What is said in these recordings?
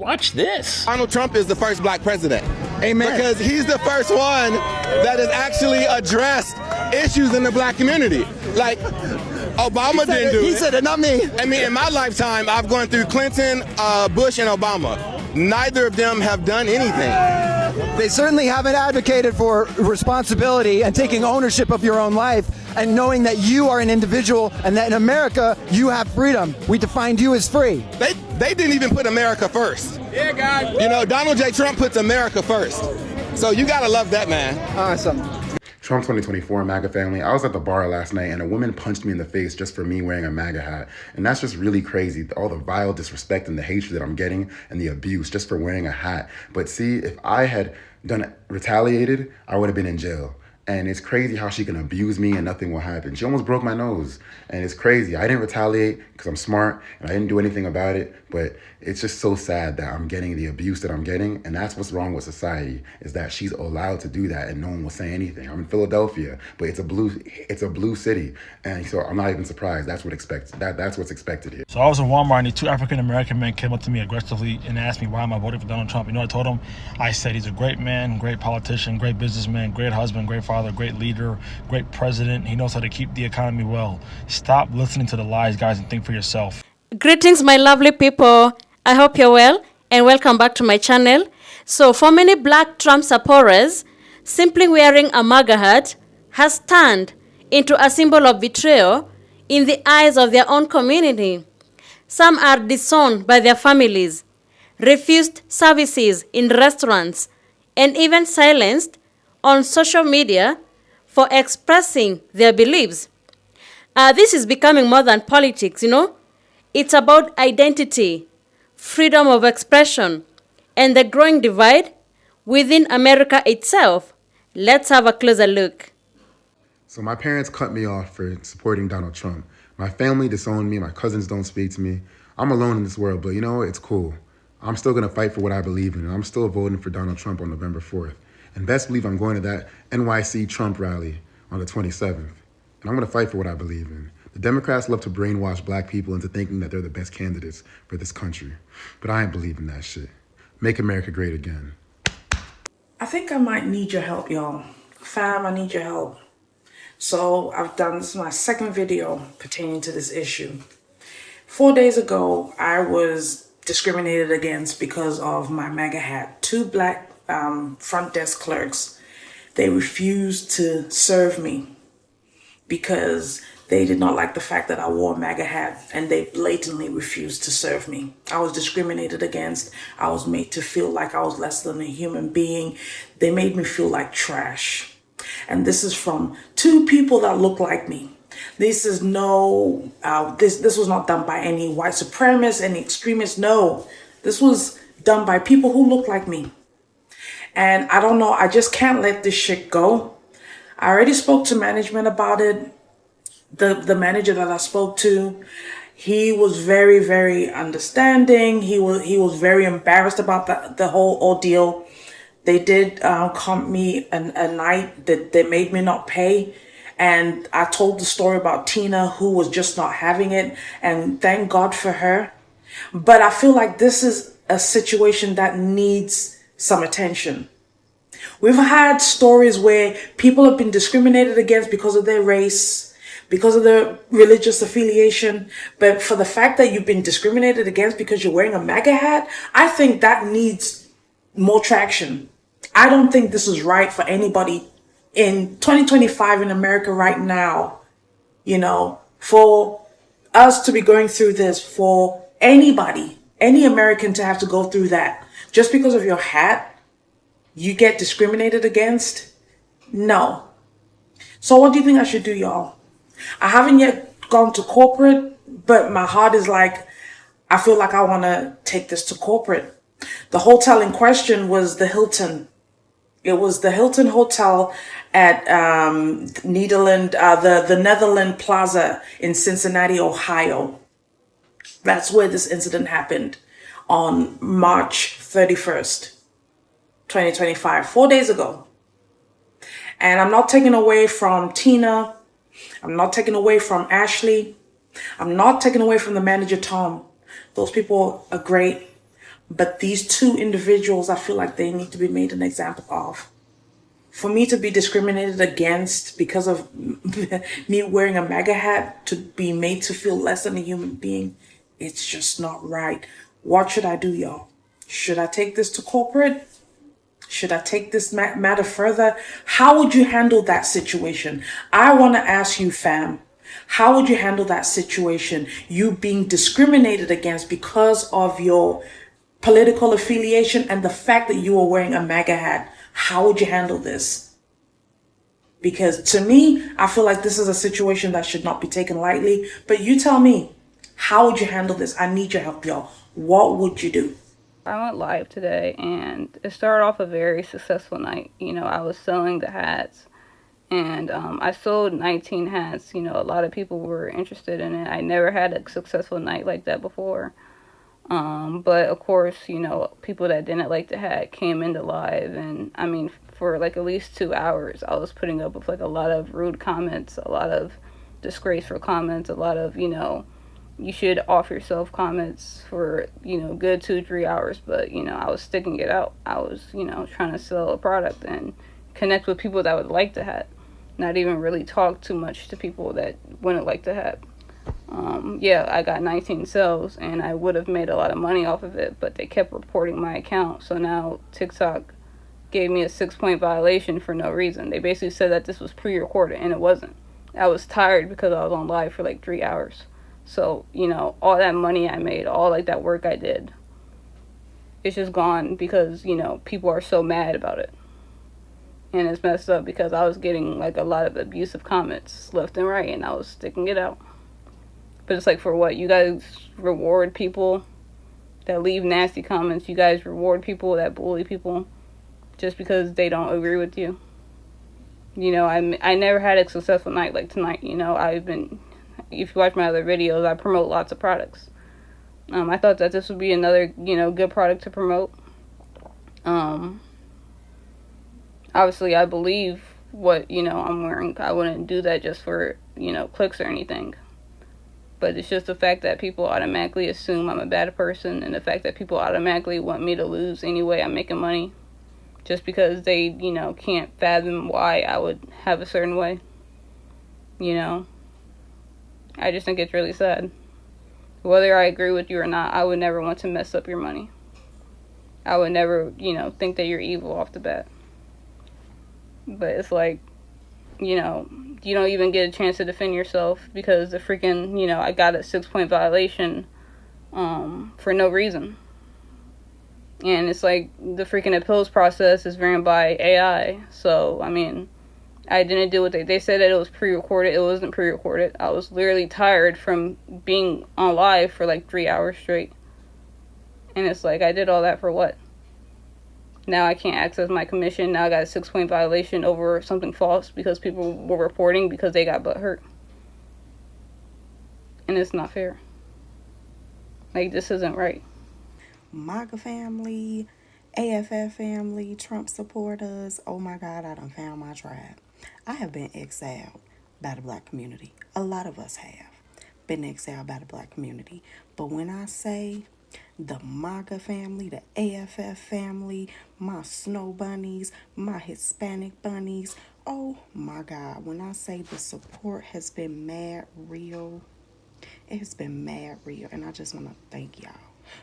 Watch this. Donald Trump is the first black president. Amen. Because he's the first one that has actually addressed issues in the black community. Like, Obama didn't do it. He said it, not me. I mean, in my lifetime, I've gone through Clinton, Bush, and Obama. Neither of them have done anything. They certainly haven't advocated for responsibility and taking ownership of your own life and knowing that you are an individual and that in America, you have freedom. We defined you as free. They didn't even put America first. Yeah, God. You know, Donald J. Trump puts America first. So you gotta love that, man. Awesome. Trump 2024 MAGA family. I was at the bar last night and a woman punched me in the face just for me wearing a MAGA hat. And that's just really crazy. All the vile disrespect and the hatred that I'm getting and the abuse just for wearing a hat. But see, if I had retaliated, I would have been in jail. And it's crazy how she can abuse me and nothing will happen. She almost broke my nose. And it's crazy. I didn't retaliate because I'm smart and I didn't do anything about it. But it's just so sad that I'm getting the abuse that I'm getting. And that's what's wrong with society, is that she's allowed to do that and no one will say anything. I'm in Philadelphia, but it's a blue city. And so I'm not even surprised. That's what's expected here. So I was in Walmart and these two African-American men came up to me aggressively and asked me why am I voting for Donald Trump. You know what I told them? I said he's a great man, great politician, great businessman, great husband, great father, great leader, great president. He knows how to keep the economy well. Stop listening to the lies, guys, and think for yourself. Greetings, my lovely people. I hope you're well and welcome back to my channel. So for many black Trump supporters, simply wearing a MAGA hat has turned into a symbol of betrayal in the eyes of their own community. Some are disowned by their families, refused services in restaurants, and even silenced on social media for expressing their beliefs. This is becoming more than politics, you know. It's about identity, freedom of expression, and the growing divide within America itself. Let's have a closer look. So my parents cut me off for supporting Donald Trump. My family disowned me. My cousins don't speak to me. I'm alone in this world, but you know, it's cool. I'm still going to fight for what I believe in, and I'm still voting for Donald Trump on November 4th. And best believe I'm going to that NYC Trump rally on the 27th. And I'm going to fight for what I believe in. The Democrats love to brainwash black people into thinking that they're the best candidates for this country. But I ain't believing that shit. Make America great again. I think I might need your help, y'all. Fam, I need your help. So this is my second video pertaining to this issue. 4 days ago, I was discriminated against because of my MAGA hat. Two black front desk clerks, they refused to serve me because they did not like the fact that I wore a MAGA hat, and they blatantly refused to serve me. I was discriminated against. I was made to feel like I was less than a human being. They made me feel like trash. And this is from two people that look like me. This is this was not done by any white supremacists, any extremists. No, this was done by people who look like me. And I don't know, I just can't let this shit go. I already spoke to management about it. The manager that I spoke to, he was very, very understanding. He was very embarrassed about the whole ordeal. They did comp me a night that they made me not pay. And I told the story about Tina, who was just not having it. And thank God for her. But I feel like this is a situation that needs some attention. We've had stories where people have been discriminated against because of their race, because of their religious affiliation. But for the fact that you've been discriminated against because you're wearing a MAGA hat, I think that needs more traction. I don't think this is right for anybody in 2025 in America right now. You know, for us to be going through this, for anybody, any American to have to go through that just because of your hat, you get discriminated against? No. So what do you think I should do, y'all? I haven't yet gone to corporate, but my heart is like, I feel like I want to take this to corporate. The hotel in question was the Hilton. It was the Hilton Hotel at the Netherland Plaza in Cincinnati, Ohio. That's where this incident happened on March 31st. 2025, 4 days ago. And I'm not taking away from Tina. I'm not taking away from Ashley. I'm not taking away from the manager, Tom. Those people are great. But these two individuals, I feel like they need to be made an example of. For me to be discriminated against because of me wearing a MAGA hat, to be made to feel less than a human being, it's just not right. What should I do, y'all? Should I take this to corporate? Should I take this matter further? How would you handle that situation? I want to ask you, fam, how would you handle that situation? You being discriminated against because of your political affiliation and the fact that you are wearing a MAGA hat. How would you handle this? Because to me, I feel like this is a situation that should not be taken lightly. But you tell me, how would you handle this? I need your help, y'all. What would you do? I went live today, and it started off a very successful night. You know, I was selling the hats, and I sold 19 hats. You know, a lot of people were interested in it. I never had a successful night like that before. But of course, you know, people that didn't like the hat came into live, and I mean, for like at least 2 hours, I was putting up with like a lot of rude comments, a lot of disgraceful comments, a lot of, you know, you should off yourself comments for, you know, good 2-3 hours. But, you know, I was sticking it out. I was, you know, trying to sell a product and connect with people that would like the hat, not even really talk too much to people that wouldn't like the hat. Yeah, I got 19 sales, and I would have made a lot of money off of it, but they kept reporting my account. So now TikTok gave me a 6-point violation for no reason. They basically said that this was pre-recorded, and it wasn't. I was tired because I was on live for like 3 hours. So, you know, all that money I made, all like that work I did, it's just gone because, you know, people are so mad about it. And it's messed up because I was getting like a lot of abusive comments left and right, and I was sticking it out. But it's like, for what? You guys reward people that leave nasty comments. You guys reward people that bully people just because they don't agree with you. You know, I never had a successful night like tonight. You know, if you watch my other videos, I promote lots of products. I thought that this would be another, you know, good product to promote. Obviously, I believe what, you know, I'm wearing. I wouldn't do that just for, you know, clicks or anything. But it's just the fact that people automatically assume I'm a bad person, and the fact that people automatically want me to lose any way I'm making money, just because they, you know, can't fathom why I would have a certain way. You know, I just think it's really sad. Whether I agree with you or not, I would never want to mess up your money. I would never, you know, think that you're evil off the bat. But it's like, you know, you don't even get a chance to defend yourself because the freaking, you know, I got a 6-point violation for no reason. And it's like the freaking appeals process is ran by AI. So, I mean, I didn't do what they said that it was pre-recorded. It wasn't pre-recorded. I was literally tired from being on live for like 3 hours straight. And it's like, I did all that for what? Now I can't access my commission. Now I got a 6-point violation over something false because people were reporting because they got butt hurt. And it's not fair. Like, this isn't right. Maga family, AFF family, Trump supporters. Oh my God, I done found my tribe. I have been exiled by the black community. A lot of us have been exiled by the black community. But when I say the Maga family, the AFF family, my snow bunnies, my Hispanic bunnies, oh my God, when I say the support has been mad real, it has been mad real. And I just want to thank y'all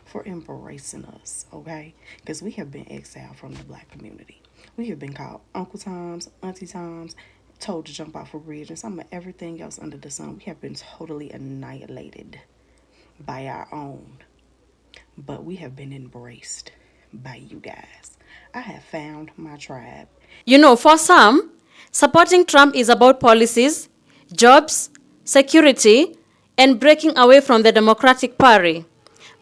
for embracing us, okay? Because we have been exiled from the black community. We have been called Uncle Toms, Auntie Toms, told to jump off a bridge, and some of everything else under the sun. We have been totally annihilated by our own. But we have been embraced by you guys. I have found my tribe. You know, for some, supporting Trump is about policies, jobs, security, and breaking away from the Democratic Party.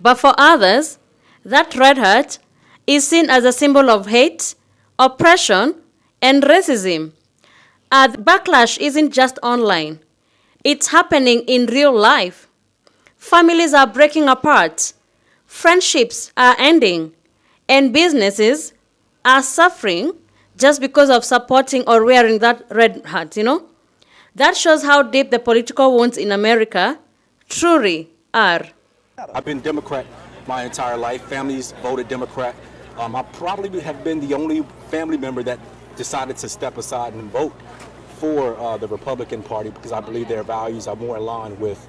But for others, that red hat is seen as a symbol of hate, oppression, and racism. The backlash isn't just online. It's happening in real life. Families are breaking apart. Friendships are ending. And businesses are suffering just because of supporting or wearing that red hat, you know? That shows how deep the political wounds in America truly are. I've been Democrat my entire life. Families voted Democrat. I probably have been the only family member that decided to step aside and vote for the Republican Party because I believe their values are more aligned with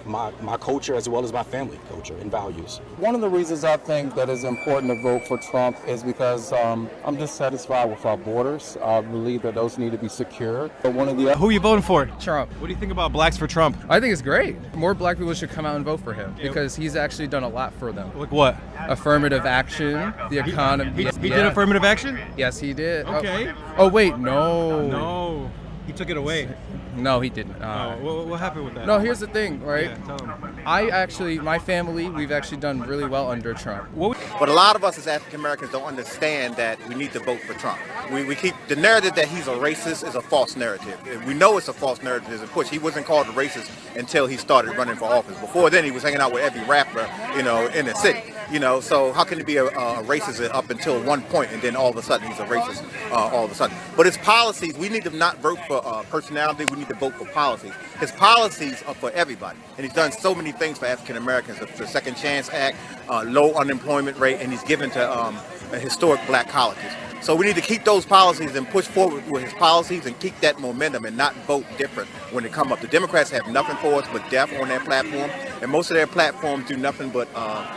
my culture as well as my family culture and values. One of the reasons I think that it's important to vote for Trump is because I'm dissatisfied with our borders. I believe that those need to be secure. But Who are you voting for? Trump. What do you think about blacks for Trump? I think it's great. More black people should come out and vote for him because he's actually done a lot for them. Like what? Affirmative action, the economy. He did affirmative action? Yes, he did. Okay. Oh wait, no. No, he took it away. No, he didn't. What happened with that? No, here's the thing, right? Yeah, tell him. My family, we've actually done really well under Trump. But a lot of us as African Americans don't understand that we need to vote for Trump. We keep the narrative that he's a racist is a false narrative. We know it's a false narrative. It's a push. He wasn't called a racist until he started running for office. Before then, he was hanging out with every rapper, in the city. So how can he be a racist up until one point, and then all of a sudden he's a racist all of a sudden? But his policies, we need to not vote for personality. We need to vote for policies. His policies are for everybody, and he's done so many things for African Americans. The Second Chance Act, low unemployment rate, and he's given to historic black colleges. So we need to keep those policies and push forward with his policies and keep that momentum and not vote different when it come up. The Democrats have nothing for us but death on their platform, and most of their platforms do nothing but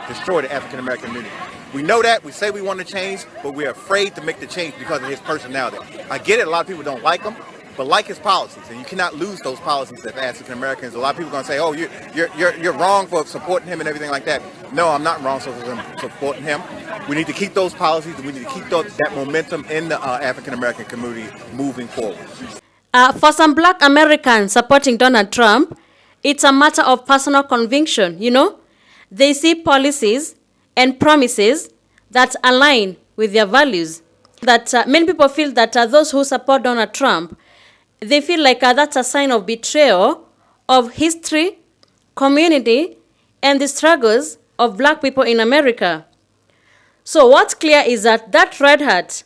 destroy the African American community. We know that. We say we want to change, but we're afraid to make the change because of his personality. I get it. A lot of people don't like him, but like his policies, and you cannot lose those policies as African Americans. A lot of people are going to say, "Oh, you're wrong for supporting him and everything like that." No, I'm not wrong for supporting him. We need to keep those policies, and we need to keep that momentum in the African American community moving forward. For some black Americans supporting Donald Trump, it's a matter of personal conviction, They see policies and promises that align with their values. That many people feel that those who support Donald Trump, they feel like that's a sign of betrayal of history, community, and the struggles of black people in America. So what's clear is that red hat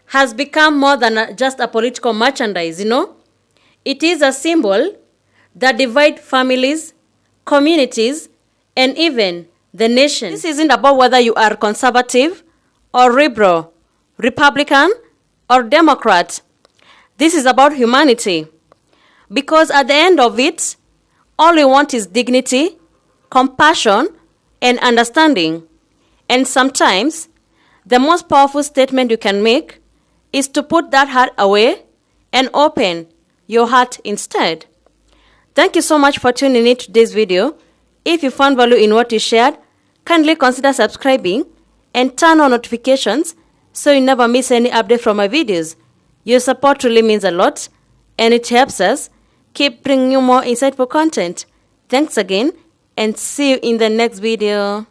has become more than just a political merchandise, It is a symbol that divides families, communities, and even the nation. This isn't about whether you are conservative or liberal, Republican or Democrat. This is about humanity. Because at the end of it, all we want is dignity, compassion, and understanding. And sometimes, the most powerful statement you can make is to put that heart away and open your heart instead. Thank you so much for tuning in to today's video. If you found value in what you shared, kindly consider subscribing and turn on notifications so you never miss any update from my videos. Your support really means a lot, and it helps us keep bringing you more insightful content. Thanks again, and see you in the next video.